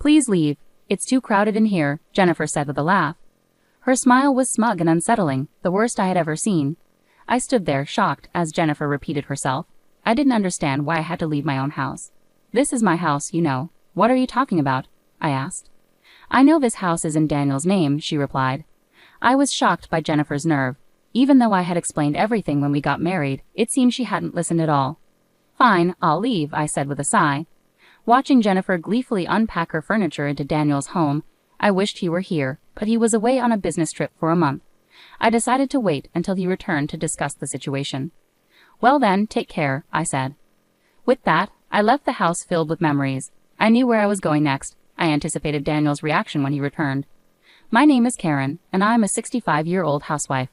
Please leave. It's too crowded in here, Jennifer said with a laugh. Her smile was smug and unsettling, the worst I had ever seen. I stood there, shocked, as Jennifer repeated herself. I didn't understand why I had to leave my own house. This is my house, you know. What are you talking about? I asked. I know this house is in Daniel's name, she replied. I was shocked by Jennifer's nerve. Even though I had explained everything when we got married, it seemed she hadn't listened at all. Fine, I'll leave, I said with a sigh. Watching Jennifer gleefully unpack her furniture into Daniel's home, I wished he were here, but he was away on a business trip for a month. I decided to wait until he returned to discuss the situation. Well then, take care, I said. With that, I left the house filled with memories. I knew where I was going next. I anticipated Daniel's reaction when he returned. My name is Karen, and I am a 65-year-old housewife.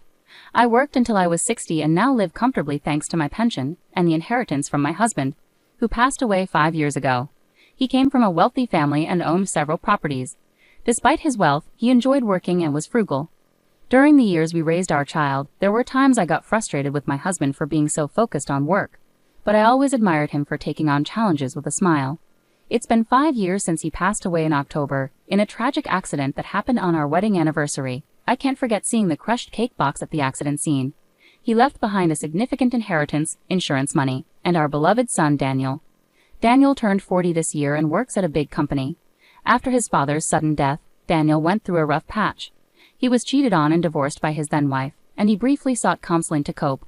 I worked until I was 60 and now live comfortably thanks to my pension and the inheritance from my husband, who passed away 5 years ago. He came from a wealthy family and owned several properties. Despite his wealth, he enjoyed working and was frugal. During the years we raised our child, there were times I got frustrated with my husband for being so focused on work, but I always admired him for taking on challenges with a smile. It's been 5 years since he passed away in October, in a tragic accident that happened on our wedding anniversary. I can't forget seeing the crushed cake box at the accident scene. He left behind a significant inheritance, insurance money, and our beloved son Daniel. Daniel turned 40 this year and works at a big company. After his father's sudden death, Daniel went through a rough patch. He was cheated on and divorced by his then-wife, and he briefly sought counseling to cope.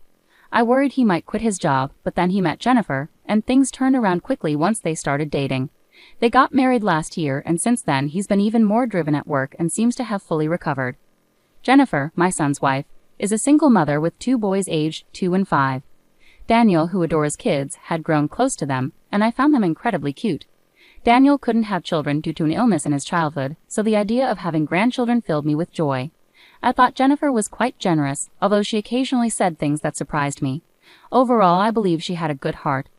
I worried he might quit his job, but then he met Jennifer, and things turned around quickly once they started dating. They got married last year, and since then he's been even more driven at work and seems to have fully recovered. Jennifer, my son's wife, is a single mother with 2 boys aged 2 and 5. Daniel, who adores kids, had grown close to them, and I found them incredibly cute. Daniel couldn't have children due to an illness in his childhood, so the idea of having grandchildren filled me with joy. I thought Jennifer was quite generous, although she occasionally said things that surprised me. Overall, I believe she had a good heart.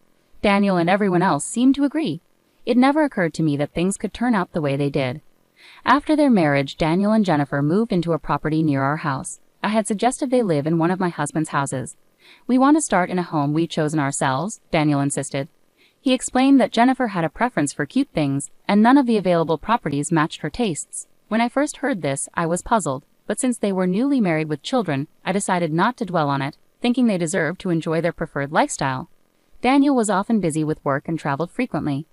Daniel and everyone else seemed to agree. It never occurred to me that things could turn out the way they did. After their marriage, Daniel and Jennifer moved into a property near our house. I had suggested they live in one of my husband's houses. We want to start in a home we've chosen ourselves, Daniel insisted. He explained that Jennifer had a preference for cute things, and none of the available properties matched her tastes. When I first heard this, I was puzzled, but since they were newly married with children, I decided not to dwell on it, thinking they deserved to enjoy their preferred lifestyle. Daniel was often busy with work and traveled frequently.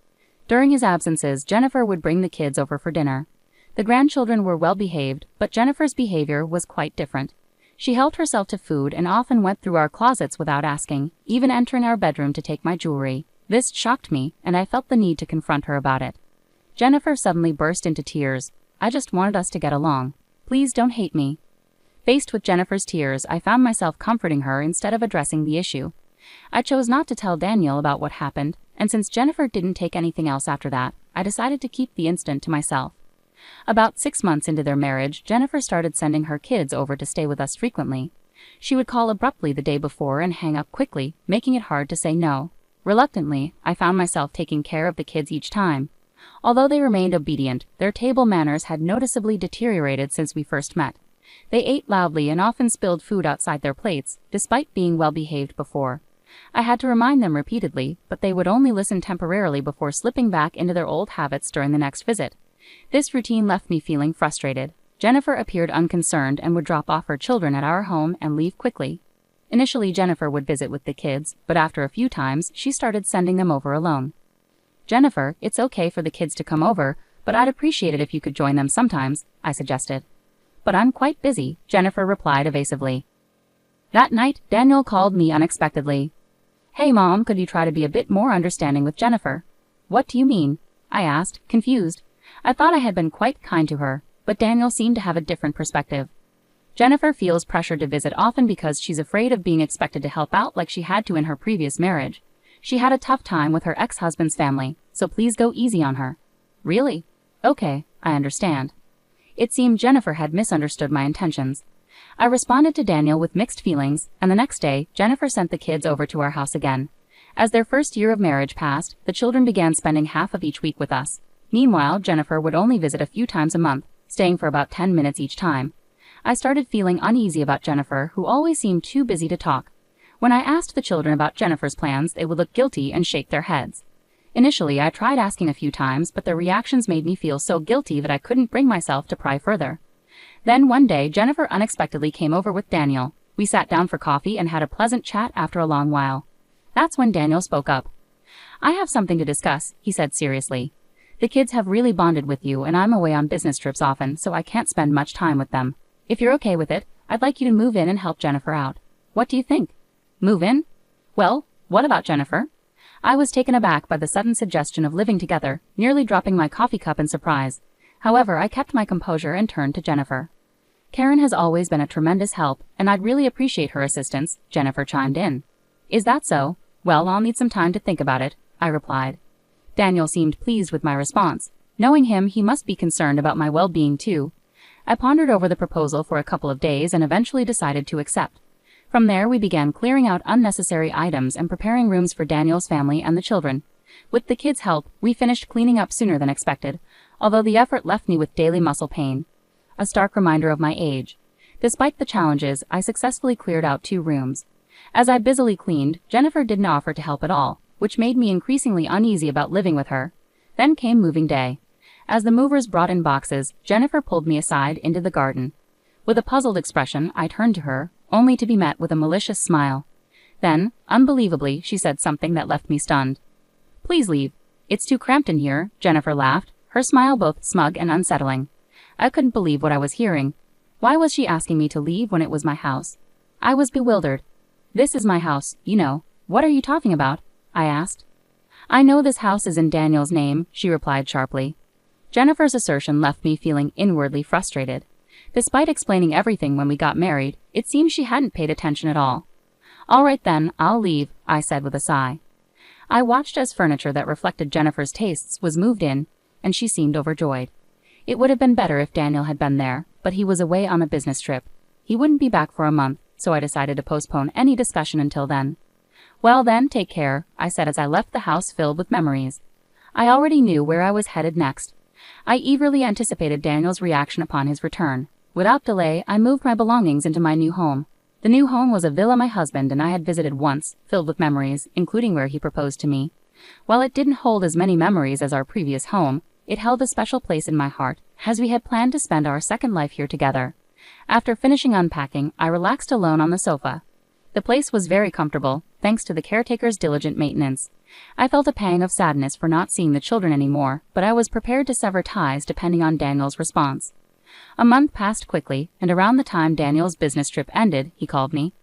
During his absences, Jennifer would bring the kids over for dinner. The grandchildren were well behaved, but Jennifer's behavior was quite different. She helped herself to food and often went through our closets without asking, even entering our bedroom to take my jewelry. This shocked me, and I felt the need to confront her about it. Jennifer suddenly burst into tears. I just wanted us to get along. Please don't hate me. Faced with Jennifer's tears, I found myself comforting her instead of addressing the issue. I chose not to tell Daniel about what happened, and since Jennifer didn't take anything else after that, I decided to keep the incident to myself. About 6 months into their marriage, Jennifer started sending her kids over to stay with us frequently. She would call abruptly the day before and hang up quickly, making it hard to say no. Reluctantly, I found myself taking care of the kids each time. Although they remained obedient, their table manners had noticeably deteriorated since we first met. They ate loudly and often spilled food outside their plates, despite being well-behaved before. I had to remind them repeatedly, but they would only listen temporarily before slipping back into their old habits during the next visit. This routine left me feeling frustrated. Jennifer appeared unconcerned and would drop off her children at our home and leave quickly. Initially, Jennifer would visit with the kids, but after a few times, she started sending them over alone. Jennifer, it's okay for the kids to come over, but I'd appreciate it if you could join them sometimes, I suggested. But I'm quite busy, Jennifer replied evasively. That night, Daniel called me unexpectedly. Hey Mom, could you try to be a bit more understanding with Jennifer? What do you mean? I asked, confused. I thought I had been quite kind to her, but Daniel seemed to have a different perspective. Jennifer feels pressured to visit often because she's afraid of being expected to help out like she had to in her previous marriage. She had a tough time with her ex-husband's family, so please go easy on her. Really? Okay, I understand. It seemed Jennifer had misunderstood my intentions. I responded to Daniel with mixed feelings, and the next day, Jennifer sent the kids over to our house again. As their first year of marriage passed, the children began spending half of each week with us. Meanwhile, Jennifer would only visit a few times a month, staying for about 10 minutes each time. I started feeling uneasy about Jennifer, who always seemed too busy to talk. When I asked the children about Jennifer's plans, they would look guilty and shake their heads. Initially, I tried asking a few times, but the reactions made me feel so guilty that I couldn't bring myself to pry further. Then one day, Jennifer unexpectedly came over with Daniel. We sat down for coffee and had a pleasant chat after a long while. That's when Daniel spoke up. "I have something to discuss," he said seriously. "The kids have really bonded with you, and I'm away on business trips often, so I can't spend much time with them. If you're okay with it, I'd like you to move in and help Jennifer out. What do you think?" "Move in? Well, what about Jennifer?" I was taken aback by the sudden suggestion of living together, nearly dropping my coffee cup in surprise. However, I kept my composure and turned to Jennifer. "Karen has always been a tremendous help, and I'd really appreciate her assistance," Jennifer chimed in. "Is that so? Well, I'll need some time to think about it," I replied. Daniel seemed pleased with my response. Knowing him, he must be concerned about my well-being too. I pondered over the proposal for a couple of days and eventually decided to accept. From there, we began clearing out unnecessary items and preparing rooms for Daniel's family and the children. With the kids' help, we finished cleaning up sooner than expected, although the effort left me with daily muscle pain. A stark reminder of my age. Despite the challenges, I successfully cleared out 2 rooms. As I busily cleaned, Jennifer didn't offer to help at all, which made me increasingly uneasy about living with her. Then came moving day. As the movers brought in boxes, Jennifer pulled me aside into the garden. With a puzzled expression, I turned to her, only to be met with a malicious smile. Then, unbelievably, she said something that left me stunned. "Please leave. It's too cramped in here," Jennifer laughed, her smile both smug and unsettling. I couldn't believe what I was hearing. Why was she asking me to leave when it was my house? I was bewildered. "This is my house, you know. What are you talking about?" I asked. "I know this house is in Daniel's name," she replied sharply. Jennifer's assertion left me feeling inwardly frustrated. Despite explaining everything when we got married, it seemed she hadn't paid attention at all. "All right then, I'll leave," I said with a sigh. I watched as furniture that reflected Jennifer's tastes was moved in, and she seemed overjoyed. It would have been better if Daniel had been there, but he was away on a business trip. He wouldn't be back for a month, so I decided to postpone any discussion until then. "Well then, take care," I said as I left the house filled with memories. I already knew where I was headed next. I eagerly anticipated Daniel's reaction upon his return. Without delay, I moved my belongings into my new home. The new home was a villa my husband and I had visited once, filled with memories, including where he proposed to me. While it didn't hold as many memories as our previous home, it held a special place in my heart, as we had planned to spend our second life here together. After finishing unpacking, I relaxed alone on the sofa. The place was very comfortable, thanks to the caretaker's diligent maintenance. I felt a pang of sadness for not seeing the children anymore, but I was prepared to sever ties depending on Daniel's response. A month passed quickly, and around the time Daniel's business trip ended, he called me.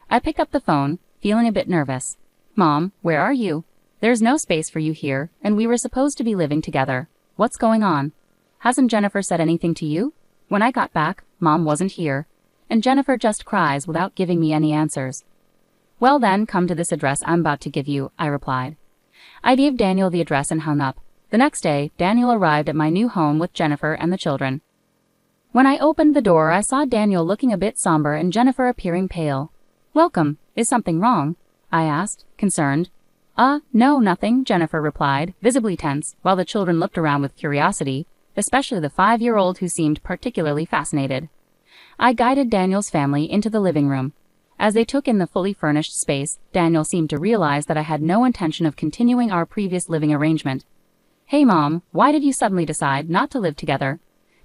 I picked up the phone, feeling a bit nervous. "Mom, where are you? There's no space for you here, and we were supposed to be living together. What's going on? Hasn't Jennifer said anything to you?" When I got back, Mom wasn't here, and Jennifer just cries without giving me any answers. "Well then, come to this address I'm about to give you," I replied. I gave Daniel the address and hung up. The next day, Daniel arrived at my new home with Jennifer and the children. When I opened the door, I saw Daniel looking a bit somber and Jennifer appearing pale. "Welcome. Is something wrong?" I asked, concerned. No, nothing," Jennifer replied, visibly tense, while the children looked around with curiosity, especially the 5-year-old who seemed particularly fascinated. I guided Daniel's family into the living room. As they took in the fully furnished space, Daniel seemed to realize that I had no intention of continuing our previous living arrangement. "Hey Mom, why did you suddenly decide not to live together?"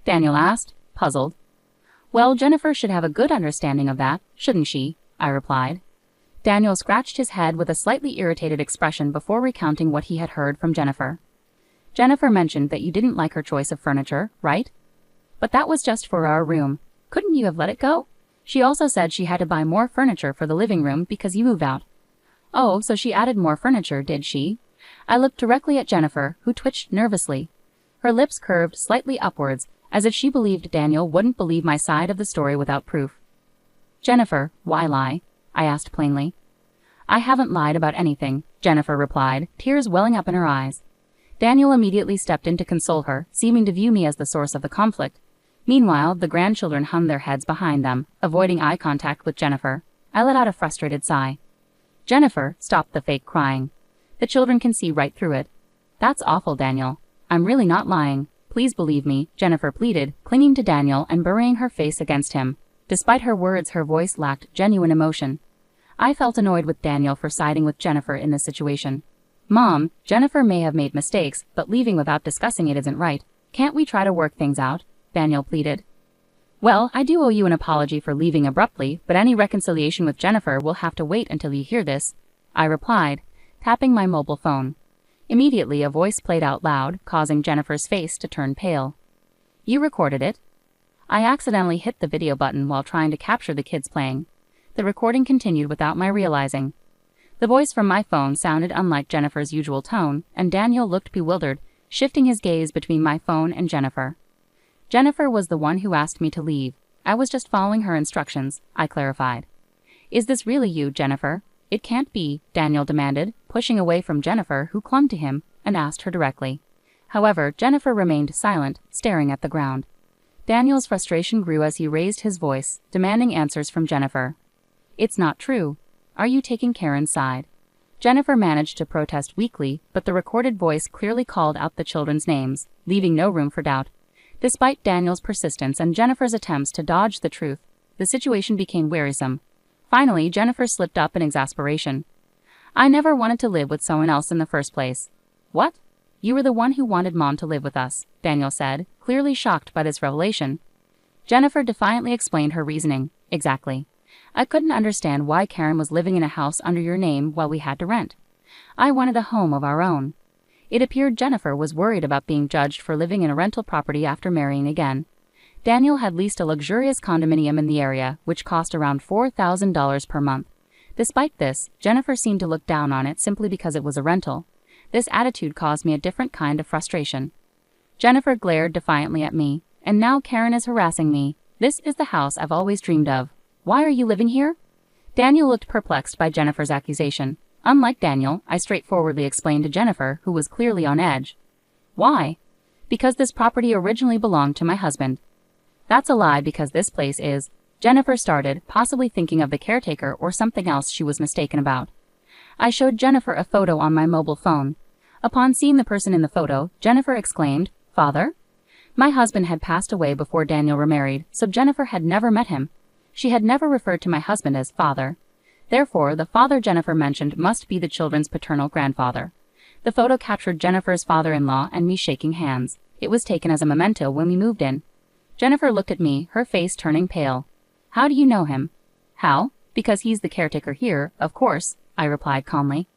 Daniel asked, puzzled. "Well, Jennifer should have a good understanding of that, shouldn't she?" I replied. Daniel scratched his head with a slightly irritated expression before recounting what he had heard from Jennifer. "Jennifer mentioned that you didn't like her choice of furniture, right? But that was just for our room. Couldn't you have let it go? She also said she had to buy more furniture for the living room because you moved out." "Oh, so she added more furniture, did she?" I looked directly at Jennifer, who twitched nervously. Her lips curved slightly upwards, as if she believed Daniel wouldn't believe my side of the story without proof. "Jennifer, why lie?" I asked plainly. "I haven't lied about anything," Jennifer replied, tears welling up in her eyes. Daniel immediately stepped in to console her, seeming to view me as the source of the conflict. Meanwhile, the grandchildren hung their heads behind them, avoiding eye contact with Jennifer. I let out a frustrated sigh. "Jennifer, stop the fake crying. The children can see right through it." "That's awful, Daniel. I'm really not lying. Please believe me," Jennifer pleaded, clinging to Daniel and burying her face against him. Despite her words, her voice lacked genuine emotion. I felt annoyed with Daniel for siding with Jennifer in this situation. Mom, Jennifer may have made mistakes, but leaving without discussing it isn't right. Can't we try to work things out? Daniel pleaded. Well, I do owe you an apology for leaving abruptly, but any reconciliation with Jennifer will have to wait until you hear this, I replied, tapping my mobile phone. Immediately a voice played out loud, causing Jennifer's face to turn pale. You recorded it? I accidentally hit the video button while trying to capture the kids playing. The recording continued without my realizing. The voice from my phone sounded unlike Jennifer's usual tone, and Daniel looked bewildered, shifting his gaze between my phone and Jennifer. Jennifer was the one who asked me to leave. I was just following her instructions, I clarified. Is this really you, Jennifer? It can't be, Daniel demanded, pushing away from Jennifer, who clung to him, and asked her directly. However, Jennifer remained silent, staring at the ground. Daniel's frustration grew as he raised his voice, demanding answers from Jennifer. It's not true. Are you taking Karen's side? Jennifer managed to protest weakly, but the recorded voice clearly called out the children's names, leaving no room for doubt. Despite Daniel's persistence and Jennifer's attempts to dodge the truth, the situation became wearisome. Finally, Jennifer slipped up in exasperation. I never wanted to live with someone else in the first place. What? You were the one who wanted Mom to live with us, Daniel said, clearly shocked by this revelation. Jennifer defiantly explained her reasoning. Exactly. I couldn't understand why Karen was living in a house under your name while we had to rent. I wanted a home of our own. It appeared Jennifer was worried about being judged for living in a rental property after marrying again. Daniel had leased a luxurious condominium in the area, which cost around $4,000 per month. Despite this, Jennifer seemed to look down on it simply because it was a rental. This attitude caused me a different kind of frustration. Jennifer glared defiantly at me, and now Karen is harassing me. This is the house I've always dreamed of. Why are you living here? Daniel looked perplexed by Jennifer's accusation. Unlike Daniel, I straightforwardly explained to Jennifer, who was clearly on edge. Why? Because this property originally belonged to my husband. That's a lie because this place is, Jennifer started, possibly thinking of the caretaker or something else she was mistaken about. I showed Jennifer a photo on my mobile phone. Upon seeing the person in the photo, Jennifer exclaimed, Father? My husband had passed away before Daniel remarried, so Jennifer had never met him. She had never referred to my husband as father. Therefore, the father Jennifer mentioned must be the children's paternal grandfather. The photo captured Jennifer's father-in-law and me shaking hands. It was taken as a memento when we moved in. Jennifer looked at me, her face turning pale. How do you know him? How? Because he's the caretaker here, of course, I replied calmly.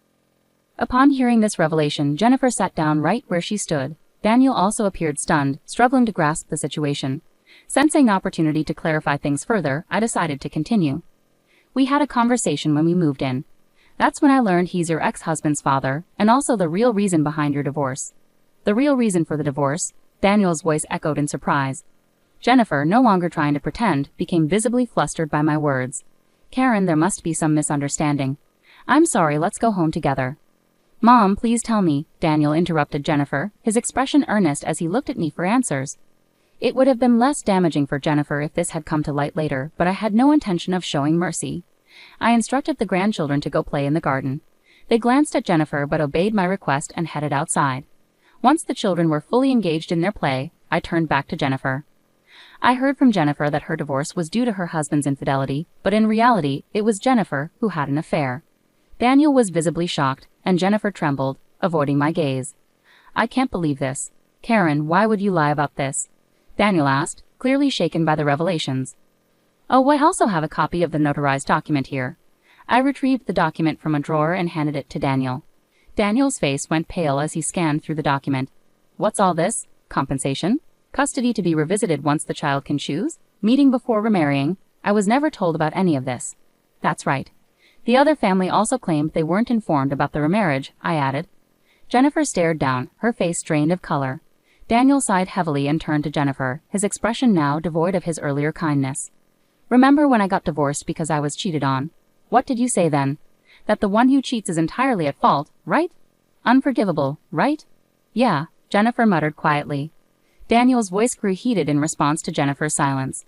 Upon hearing this revelation, Jennifer sat down right where she stood. Daniel also appeared stunned, struggling to grasp the situation. Sensing an opportunity to clarify things further, I decided to continue. We had a conversation when we moved in. That's when I learned he's your ex-husband's father, and also the real reason behind your divorce. The real reason for the divorce? Daniel's voice echoed in surprise. Jennifer, no longer trying to pretend, became visibly flustered by my words. Karen, there must be some misunderstanding. I'm sorry, let's go home together. Mom, please tell me, Daniel interrupted Jennifer, his expression earnest as he looked at me for answers. It would have been less damaging for Jennifer if this had come to light later, but I had no intention of showing mercy. I instructed the grandchildren to go play in the garden. They glanced at Jennifer but obeyed my request and headed outside. Once the children were fully engaged in their play, I turned back to Jennifer. I heard from Jennifer that her divorce was due to her husband's infidelity, but in reality, it was Jennifer who had an affair. Daniel was visibly shocked, and Jennifer trembled, avoiding my gaze. I can't believe this. Karen, why would you lie about this? Daniel asked, clearly shaken by the revelations. Oh, I also have a copy of the notarized document here. I retrieved the document from a drawer and handed it to Daniel. Daniel's face went pale as he scanned through the document. What's all this? Compensation? Custody to be revisited once the child can choose? Meeting before remarrying? I was never told about any of this. That's right. The other family also claimed they weren't informed about the remarriage, I added. Jennifer stared down, her face drained of color. Daniel sighed heavily and turned to Jennifer, his expression now devoid of his earlier kindness. Remember when I got divorced because I was cheated on? What did you say then? That the one who cheats is entirely at fault, right? Unforgivable, right? Yeah, Jennifer muttered quietly. Daniel's voice grew heated in response to Jennifer's silence.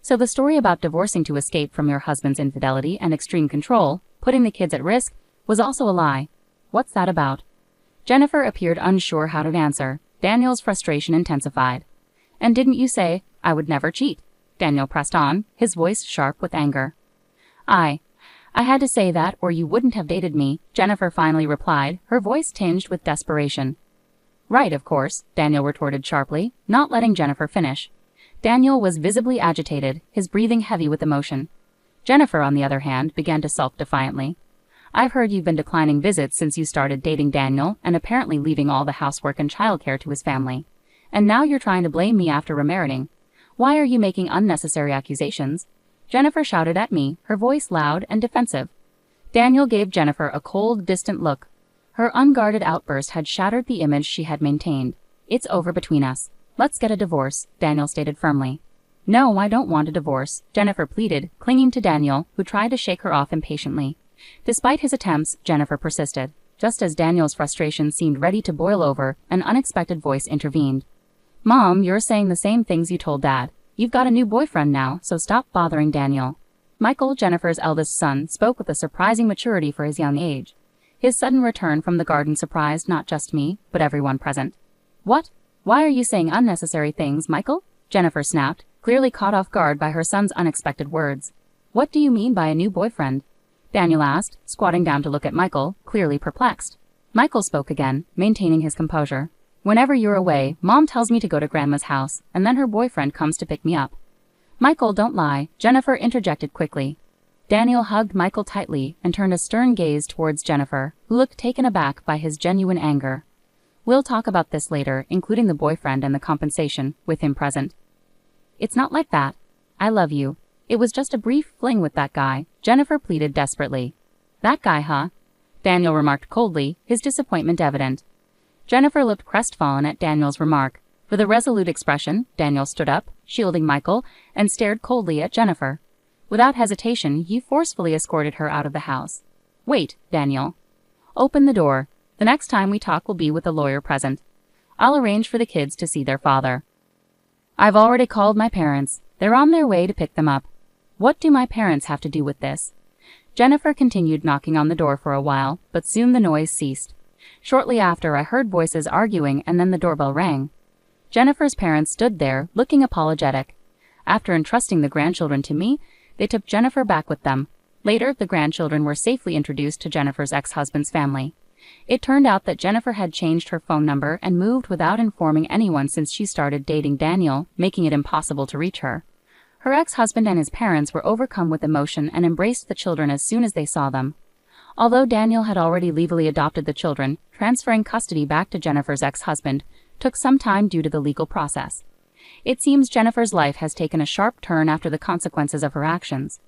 So the story about divorcing to escape from your husband's infidelity and extreme control, putting the kids at risk, was also a lie. What's that about? Jennifer appeared unsure how to answer. Daniel's frustration intensified. And didn't you say, I would never cheat? Daniel pressed on, his voice sharp with anger. I I had to say that or you wouldn't have dated me, Jennifer finally replied, her voice tinged with desperation. Right, of course, Daniel retorted sharply, not letting Jennifer finish. Daniel was visibly agitated, his breathing heavy with emotion. Jennifer, on the other hand, began to sulk defiantly. I've heard you've been declining visits since you started dating Daniel and apparently leaving all the housework and childcare to his family. And now you're trying to blame me after remarrying. Why are you making unnecessary accusations? Jennifer shouted at me, her voice loud and defensive. Daniel gave Jennifer a cold, distant look. Her unguarded outburst had shattered the image she had maintained. It's over between us. Let's get a divorce, Daniel stated firmly. No, I don't want a divorce, Jennifer pleaded, clinging to Daniel, who tried to shake her off impatiently. Despite his attempts, Jennifer persisted. Just as Daniel's frustration seemed ready to boil over, an unexpected voice intervened. Mom, you're saying the same things you told Dad. You've got a new boyfriend now, so stop bothering Daniel. Michael, Jennifer's eldest son, spoke with a surprising maturity for his young age. His sudden return from the garden surprised not just me, but everyone present. What? Why are you saying unnecessary things, Michael? Jennifer snapped, clearly caught off guard by her son's unexpected words. What do you mean by a new boyfriend? Daniel asked, squatting down to look at Michael, clearly perplexed. Michael spoke again, maintaining his composure. Whenever you're away, Mom tells me to go to Grandma's house, and then her boyfriend comes to pick me up. Michael, don't lie, Jennifer interjected quickly. Daniel hugged Michael tightly and turned a stern gaze towards Jennifer, who looked taken aback by his genuine anger. We'll talk about this later, including the boyfriend and the compensation, with him present. It's not like that. I love you. It was just a brief fling with that guy, Jennifer pleaded desperately. That guy, huh? Daniel remarked coldly, his disappointment evident. Jennifer looked crestfallen at Daniel's remark. With a resolute expression, Daniel stood up, shielding Michael, and stared coldly at Jennifer. Without hesitation, he forcefully escorted her out of the house. Wait, Daniel. Open the door. The next time we talk will be with a lawyer present. I'll arrange for the kids to see their father. I've already called my parents. They're on their way to pick them up. What do my parents have to do with this? Jennifer continued knocking on the door for a while, but soon the noise ceased. Shortly after, I heard voices arguing and then the doorbell rang. Jennifer's parents stood there, looking apologetic. After entrusting the grandchildren to me, they took Jennifer back with them. Later, the grandchildren were safely introduced to Jennifer's ex-husband's family. It turned out that Jennifer had changed her phone number and moved without informing anyone since she started dating Daniel, making it impossible to reach her. Her ex-husband and his parents were overcome with emotion and embraced the children as soon as they saw them. Although Daniel had already legally adopted the children, transferring custody back to Jennifer's ex-husband took some time due to the legal process. It seems Jennifer's life has taken a sharp turn after the consequences of her actions.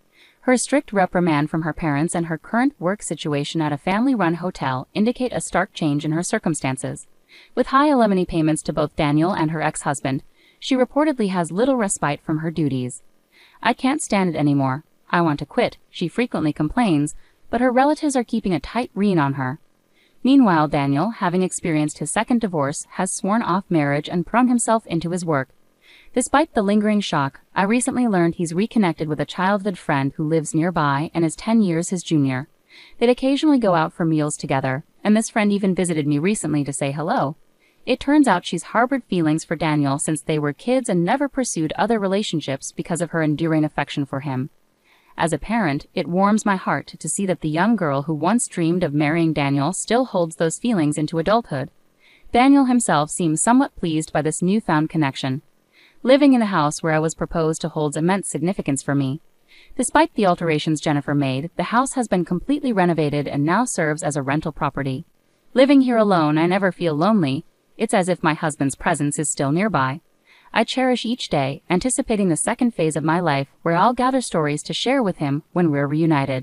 Her strict reprimand from her parents and her current work situation at a family-run hotel indicate a stark change in her circumstances. With high alimony payments to both Daniel and her ex-husband, she reportedly has little respite from her duties. I can't stand it anymore. I want to quit, she frequently complains, but her relatives are keeping a tight rein on her. Meanwhile, Daniel, having experienced his second divorce, has sworn off marriage and thrown himself into his work. Despite the lingering shock, I recently learned he's reconnected with a childhood friend who lives nearby and is 10 years his junior. They'd occasionally go out for meals together, and this friend even visited me recently to say hello. It turns out she's harbored feelings for Daniel since they were kids and never pursued other relationships because of her enduring affection for him. As a parent, it warms my heart to see that the young girl who once dreamed of marrying Daniel still holds those feelings into adulthood. Daniel himself seems somewhat pleased by this newfound connection. Living in the house where I was proposed to holds immense significance for me. Despite the alterations Jennifer made, the house has been completely renovated and now serves as a rental property. Living here alone, I never feel lonely. It's as if my husband's presence is still nearby. I cherish each day, anticipating the second phase of my life where I'll gather stories to share with him when we're reunited.